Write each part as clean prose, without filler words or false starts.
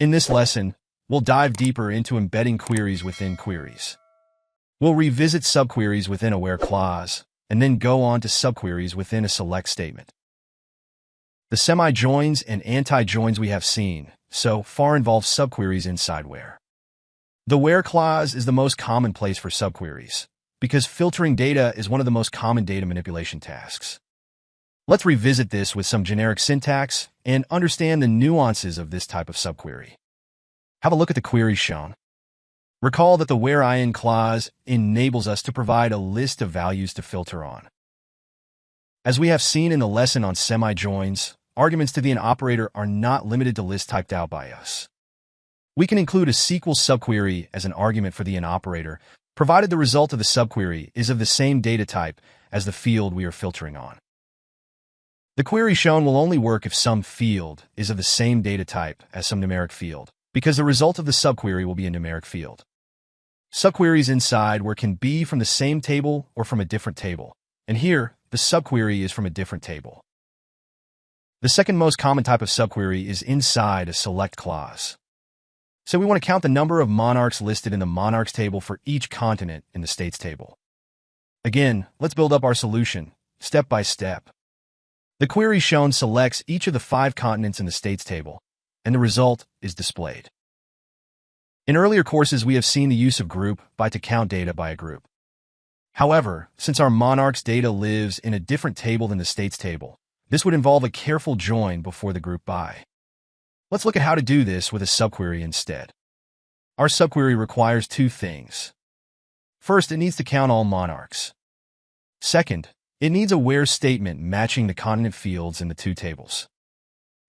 In this lesson, we'll dive deeper into embedding queries within queries. We'll revisit subqueries within a where clause, and then go on to subqueries within a select statement. The semi-joins and anti-joins we have seen so far involve subqueries inside where. The where clause is the most common place for subqueries, because filtering data is one of the most common data manipulation tasks. Let's revisit this with some generic syntax and understand the nuances of this type of subquery. Have a look at the queries shown. Recall that the where in clause enables us to provide a list of values to filter on. As we have seen in the lesson on semi-joins, arguments to the operator are not limited to lists typed out by us. We can include a SQL subquery as an argument for the operator, provided the result of the subquery is of the same data type as the field we are filtering on. The query shown will only work if some field is of the same data type as some numeric field, because the result of the subquery will be a numeric field. Subqueries inside where can be from the same table or from a different table, and here, the subquery is from a different table. The second most common type of subquery is inside a select clause. So we want to count the number of monarchs listed in the monarchs table for each continent in the states table. Again, let's build up our solution, step by step. The query shown selects each of the 5 continents in the states table, and the result is displayed. In earlier courses, we have seen the use of group by to count data by a group. However, since our monarchs data lives in a different table than the states table, this would involve a careful join before the group by. Let's look at how to do this with a subquery instead. Our subquery requires 2 things. First, it needs to count all monarchs. Second, it needs a where statement matching the continent fields in the 2 tables.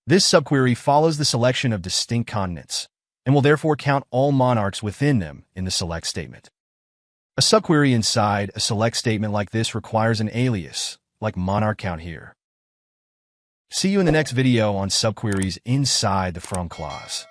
This subquery follows the selection of distinct continents, and will therefore count all monarchs within them in the select statement. A subquery inside a select statement like this requires an alias, like monarch count here. See you in the next video on subqueries inside the from clause.